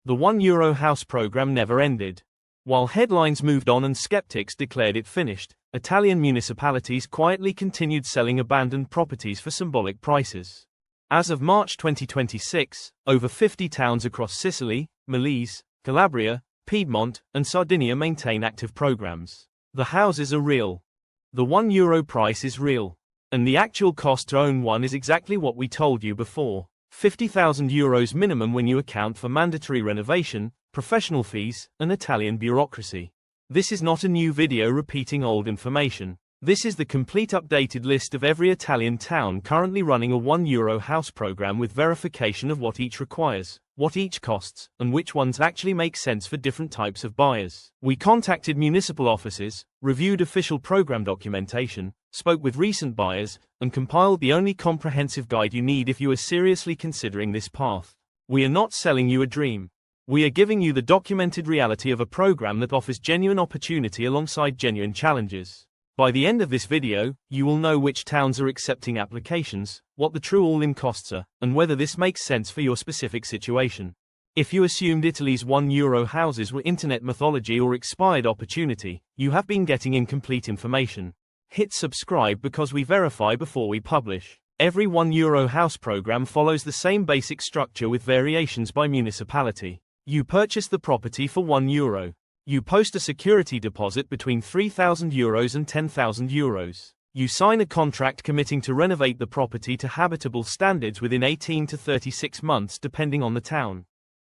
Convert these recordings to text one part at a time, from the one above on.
The €1 house program never ended. While headlines moved on and skeptics declared it finished, Italian municipalities quietly continued selling abandoned properties for symbolic prices. As of March 2026, over 50 towns across Sicily, Molise, Calabria, Piedmont, and Sardinia maintain active programs. The houses are real. The €1 price is real. And the actual cost to own one is exactly what we told you before. €50,000 minimum when you account for mandatory renovation, professional fees, and Italian bureaucracy. This is not a new video repeating old information. This is the complete updated list of every Italian town currently running a €1 house program with verification of what each requires, what each costs, and which ones actually make sense for different types of buyers. We contacted municipal offices, reviewed official program documentation, spoke with recent buyers, and compiled the only comprehensive guide you need if you are seriously considering this path. We are not selling you a dream. We are giving you the documented reality of a program that offers genuine opportunity alongside genuine challenges. By the end of this video, you will know which towns are accepting applications, what the true all-in costs are, and whether this makes sense for your specific situation. If you assumed Italy's €1 houses were internet mythology or expired opportunity, you have been getting incomplete information. Hit subscribe because we verify before we publish. Every €1 house program follows the same basic structure with variations by municipality. You purchase the property for €1. You post a security deposit between €3,000 and €10,000. You sign a contract committing to renovate the property to habitable standards within 18 to 36 months depending on the town.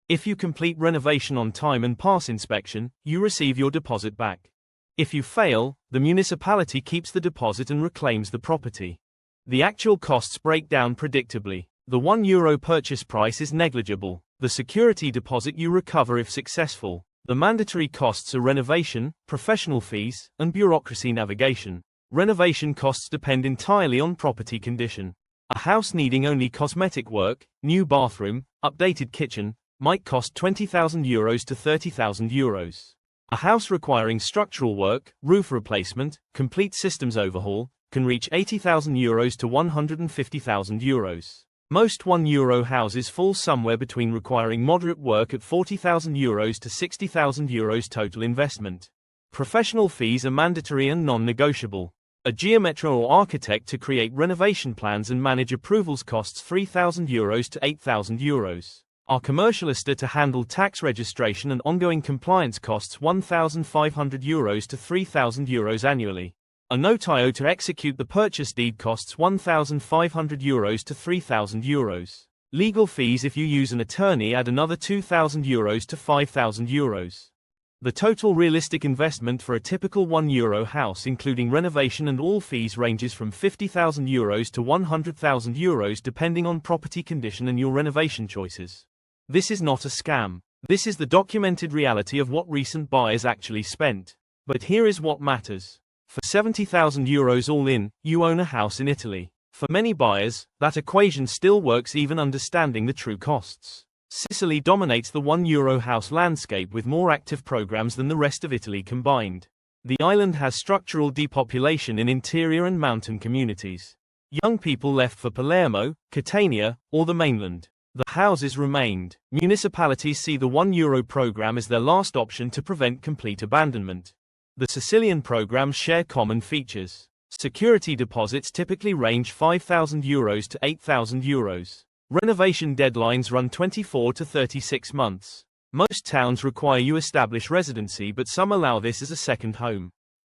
If you complete renovation on time and pass inspection, you receive your deposit back. If you fail, the municipality keeps the deposit and reclaims the property. The actual costs break down predictably. The €1 purchase price is negligible. The security deposit you recover if successful. The mandatory costs are renovation, professional fees, and bureaucracy navigation. Renovation costs depend entirely on property condition. A house needing only cosmetic work, new bathroom, updated kitchen, might cost €20,000 to €30,000. A house requiring structural work, roof replacement, complete systems overhaul, can reach €80,000 to €150,000. Most €1 houses fall somewhere between requiring moderate work at €40,000 to €60,000 total investment. Professional fees are mandatory and non-negotiable. A geometer or architect to create renovation plans and manage approvals costs €3,000 to €8,000. Our commercialista to handle tax registration and ongoing compliance costs €1,500 to €3,000 annually. A notio to execute the purchase deed costs €1,500 to €3,000. Legal fees if you use an attorney add another €2,000 to €5,000. The total realistic investment for a typical €1 house including renovation and all fees ranges from €50,000 to €100,000 depending on property condition and your renovation choices. This is not a scam. This is the documented reality of what recent buyers actually spent. But here is what matters. For €70,000 all in, you own a house in Italy. For many buyers, that equation still works even understanding the true costs. Sicily dominates the €1 house landscape with more active programs than the rest of Italy combined. The island has structural depopulation in interior and mountain communities. Young people left for Palermo, Catania, or the mainland. The houses remained. Municipalities see the €1 program as their last option to prevent complete abandonment. The Sicilian programs share common features. Security deposits typically range €5,000 to €8,000. Renovation deadlines run 24 to 36 months. Most towns require you establish residency, but some allow this as a second home.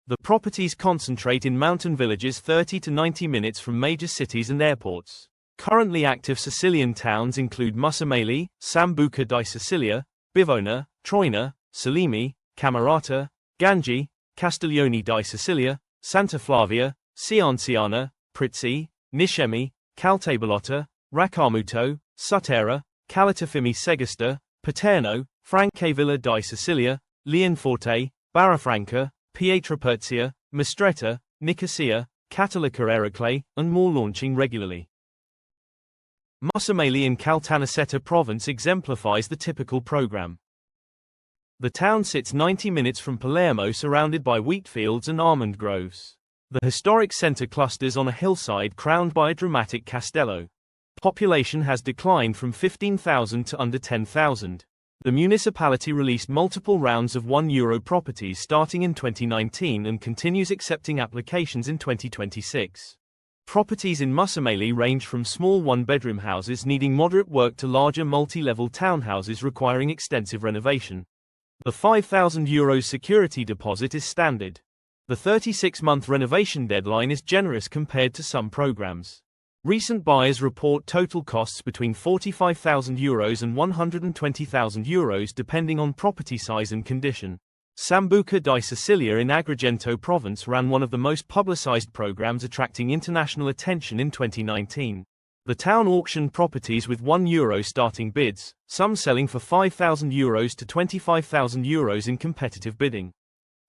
The properties concentrate in mountain villages 30 to 90 minutes from major cities and airports. Currently active Sicilian towns include Mussomeli, Sambuca di Sicilia, Bivona, Troina, Salemi, Camerata, Gangi, Castiglione di Sicilia, Santa Flavia, Cianciana, Prizzi, Niscemi, Caltabellotta, Raccamuto, Sutera, Calatafimi Segesta, Paterno, Francavilla di Sicilia, Leonforte, Barrafranca, Pietraperzia, Mistretta, Nicosia, Catalica Ericale, and more launching regularly. Mussomeli in Caltanissetta province exemplifies the typical program. The town sits 90 minutes from Palermo, surrounded by wheat fields and almond groves. The historic center clusters on a hillside crowned by a dramatic castello. Population has declined from 15,000 to under 10,000. The municipality released multiple rounds of €1 properties starting in 2019 and continues accepting applications in 2026. Properties in Mussomeli range from small one-bedroom houses needing moderate work to larger multi-level townhouses requiring extensive renovation. The €5,000 security deposit is standard. The 36-month renovation deadline is generous compared to some programs. Recent buyers report total costs between €45,000 and €120,000 depending on property size and condition. Sambuca di Sicilia in Agrigento province ran one of the most publicized programs attracting international attention in 2019. The town auctioned properties with €1 starting bids, some selling for €5,000 to €25,000 in competitive bidding.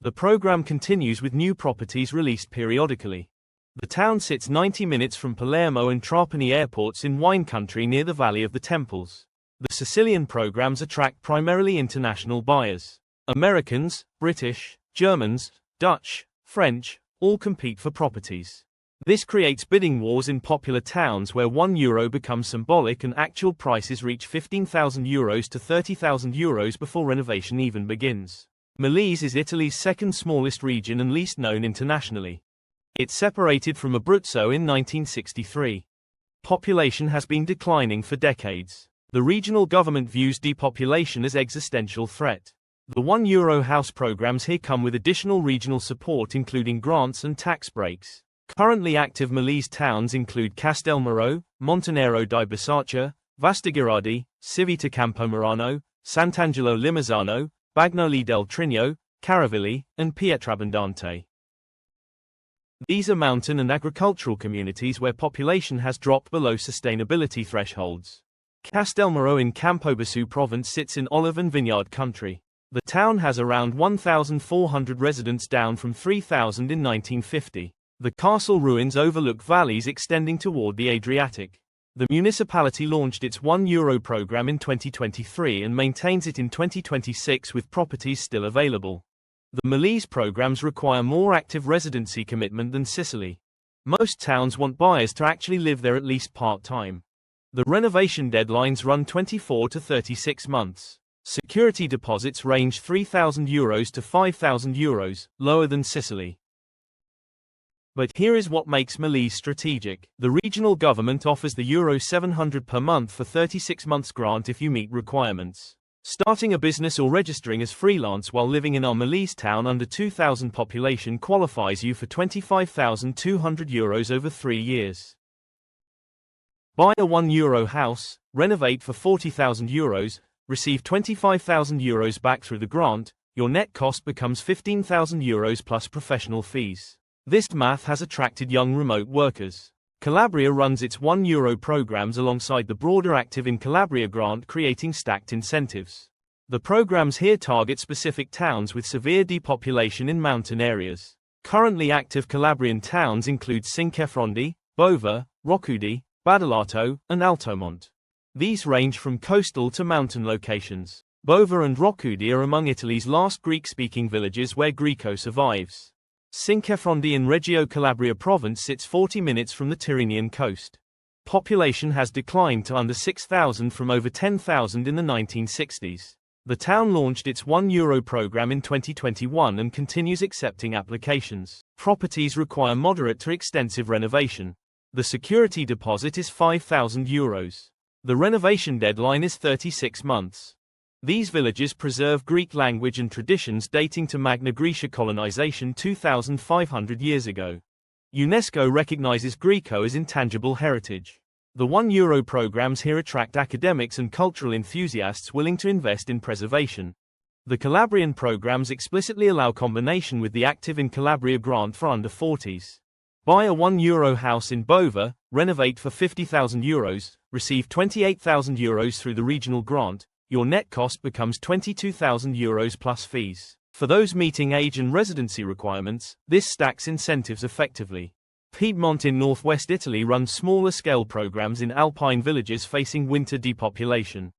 The program continues with new properties released periodically. The town sits 90 minutes from Palermo and Trapani airports in wine country near the Valley of the Temples. The Sicilian programs attract primarily international buyers. Americans, British, Germans, Dutch, French, all compete for properties. This creates bidding wars in popular towns where €1 becomes symbolic and actual prices reach €15,000 to €30,000 before renovation even begins. Molise is Italy's second smallest region and least known internationally. It separated from Abruzzo in 1963. Population has been declining for decades. The regional government views depopulation as existential threat. The €1 house programs here come with additional regional support including grants and tax breaks. Currently active Molise towns include Castelmaro, Montenero di Bisaccia, Vastighirardi, Civita Campomarano, Sant'Angelo Limazzano, Bagnoli del Trigno, Caravilli, and Pietrabondante. These are mountain and agricultural communities where population has dropped below sustainability thresholds. Castelmaro in Campobasso province sits in olive and vineyard country. The town has around 1,400 residents down from 3,000 in 1950. The castle ruins overlook valleys extending toward the Adriatic. The municipality launched its €1 program in 2023 and maintains it in 2026 with properties still available. The Molise programs require more active residency commitment than Sicily. Most towns want buyers to actually live there at least part-time. The renovation deadlines run 24 to 36 months. Security deposits range €3,000 to €5,000, lower than Sicily. But here is what makes Molise strategic. The regional government offers the €700 per month for 36 months grant if you meet requirements. Starting a business or registering as freelance while living in our Molise town under 2,000 population qualifies you for €25,200 over 3 years. Buy a €1 house, renovate for €40,000, receive €25,000 back through the grant, your net cost becomes €15,000 plus professional fees. This math has attracted young remote workers. Calabria runs its €1 programs alongside the broader Active in Calabria grant, creating stacked incentives. The programs here target specific towns with severe depopulation in mountain areas. Currently active Calabrian towns include Cinquefrondi, Bova, Rocudi, Badolato, and Altomont. These range from coastal to mountain locations. Bova and Rocudi are among Italy's last Greek-speaking villages where Greco survives. Cinquefrondi in Reggio Calabria province sits 40 minutes from the Tyrrhenian coast. Population has declined to under 6,000 from over 10,000 in the 1960s. The town launched its €1 program in 2021 and continues accepting applications. Properties require moderate to extensive renovation. The security deposit is €5,000. The renovation deadline is 36 months. These villages preserve Greek language and traditions dating to Magna Graecia colonization 2,500 years ago. UNESCO recognizes Greco as intangible heritage. The €1 programs here attract academics and cultural enthusiasts willing to invest in preservation. The Calabrian programs explicitly allow combination with the Active in Calabria grant for under 40s. Buy a €1 house in Bova, renovate for €50,000, receive €28,000 through the regional grant. Your net cost becomes €22,000 plus fees. For those meeting age and residency requirements, this stacks incentives effectively. Piedmont in northwest Italy runs smaller-scale programs in alpine villages facing winter depopulation.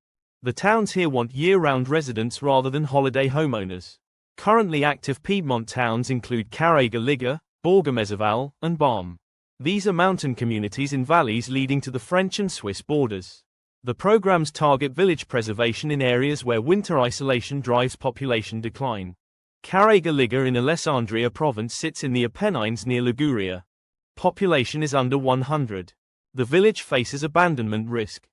The towns here want year-round residents rather than holiday homeowners. Currently active Piedmont towns include Carrega Liga, Borgomezzovalle, and Balm. These are mountain communities in valleys leading to the French and Swiss borders. The programs target village preservation in areas where winter isolation drives population decline. Calabria in Alessandria province sits in the Apennines near Liguria. Population is under 100. The village faces abandonment risk.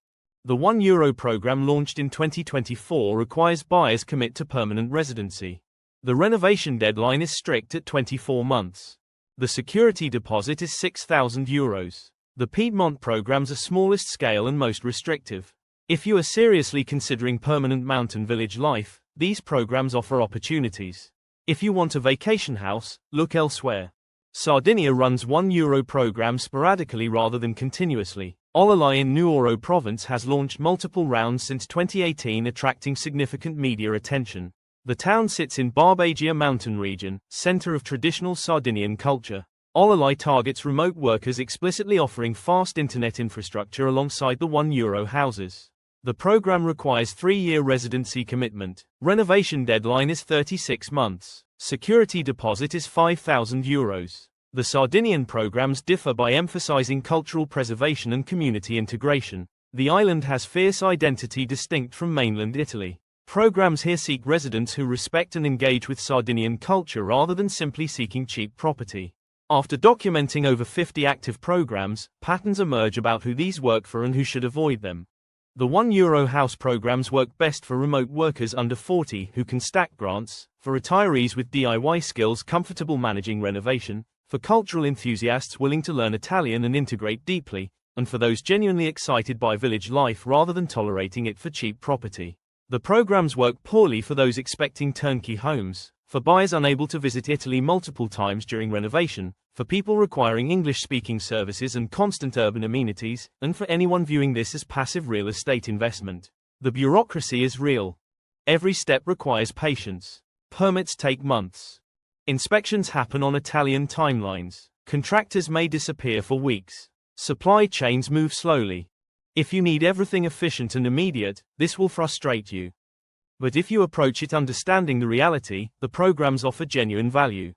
The €1 program launched in 2024 requires buyers commit to permanent residency. The renovation deadline is strict at 24 months. The security deposit is €6,000. The Piedmont programs are smallest scale and most restrictive. If you are seriously considering permanent mountain village life, these programs offer opportunities. If you want a vacation house, look elsewhere. Sardinia runs €1 programs sporadically rather than continuously. Molise in Nuoro province has launched multiple rounds since 2018, attracting significant media attention. The town sits in Barbagia mountain region, center of traditional Sardinian culture. Molise targets remote workers, explicitly offering fast internet infrastructure alongside the €1 houses. The program requires 3-year residency commitment. Renovation deadline is 36 months. Security deposit is €5,000. The Sardinian programs differ by emphasizing cultural preservation and community integration. The island has fierce identity distinct from mainland Italy. Programs here seek residents who respect and engage with Sardinian culture rather than simply seeking cheap property. After documenting over 50 active programs, patterns emerge about who these work for and who should avoid them. The €1 house programs work best for remote workers under 40 who can stack grants, for retirees with DIY skills comfortable managing renovation, for cultural enthusiasts willing to learn Italian and integrate deeply, and for those genuinely excited by village life rather than tolerating it for cheap property. The programs work poorly for those expecting turnkey homes, for buyers unable to visit Italy multiple times during renovation, for people requiring English-speaking services and constant urban amenities, and for anyone viewing this as passive real estate investment. The bureaucracy is real. Every step requires patience. Permits take months. Inspections happen on Italian timelines. Contractors may disappear for weeks. Supply chains move slowly. If you need everything efficient and immediate, this will frustrate you. But if you approach it understanding the reality, the programs offer genuine value.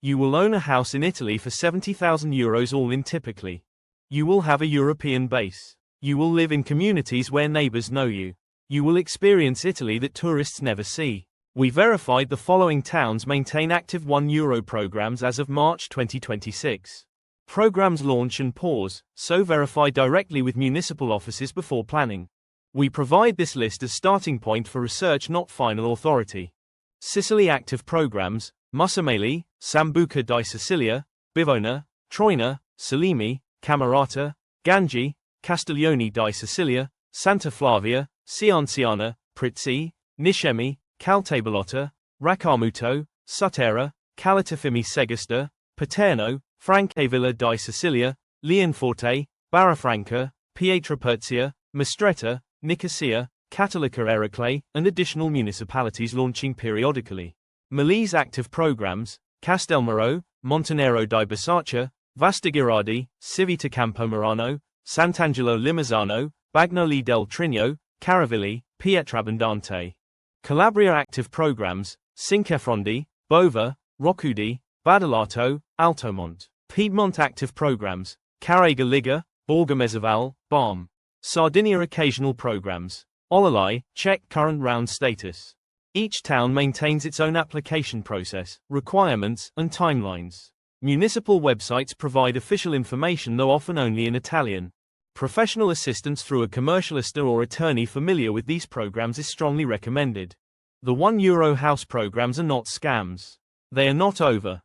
You will own a house in Italy for €70,000 all in typically. You will have a European base. You will live in communities where neighbors know you. You will experience Italy that tourists never see. We verified the following towns maintain active €1 programs as of March 2026. Programs launch and pause, so verify directly with municipal offices before planning. We provide this list as starting point for research, not final authority. Sicily active programs: Municipality, Sambuca di Sicilia, Bivona, Troina, Salimi, Camerata, Gangi, Castiglione di Sicilia, Santa Flavia, Cianciana, Prizzi, Niscemi, Caltabellotta, Raccamuto, Sutera, Calatafimi Segesta, Paterno, Francavilla di Sicilia, Leonforte, Barrafranca, Pietraperzia, Mistretta, Nicosia, Catalica Ericlay, and additional municipalities launching periodically. Molise active programs: Castelmaro, Montenero di Bisaccia, Vastagirardi, Civita Campomarano, Sant'Angelo Limazzano, Bagnoli del Trigno, Caravilli, Pietrabondante. Calabria active programs: Cinquefrondi, Bova, Roccudi, Badolato, Altomont. Piedmont active programs: Calabria, Borgomesaval, Balm. Sardinia occasional programs: Molise, check current round status. Each town maintains its own application process, requirements, and timelines. Municipal websites provide official information, though often only in Italian. Professional assistance through a commercialista or attorney familiar with these programs is strongly recommended. The €1 house programs are not scams. They are not over.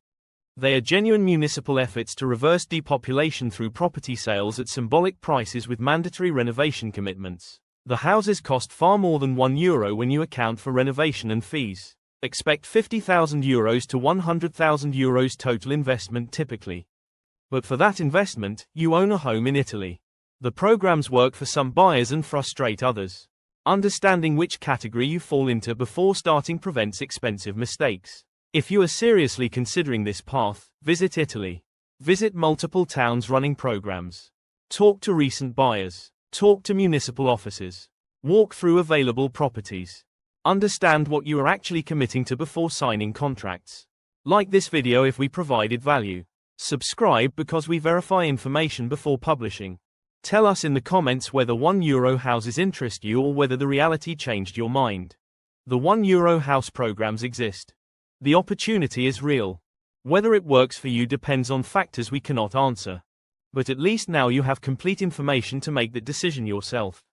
They are genuine municipal efforts to reverse depopulation through property sales at symbolic prices with mandatory renovation commitments. The houses cost far more than €1 when you account for renovation and fees. Expect €50,000 to €100,000 total investment typically. But for that investment, you own a home in Italy. The programs work for some buyers and frustrate others. Understanding which category you fall into before starting prevents expensive mistakes. If you are seriously considering this path, visit Italy. Visit multiple towns running programs. Talk to recent buyers. Talk to municipal offices. Walk through available properties. Understand what you are actually committing to before signing contracts. Like this video if we provided value. Subscribe because we verify information before publishing. Tell us in the comments whether €1 houses interest you or whether the reality changed your mind. The €1 house programs exist. The opportunity is real. Whether it works for you depends on factors we cannot answer. But at least now you have complete information to make that decision yourself.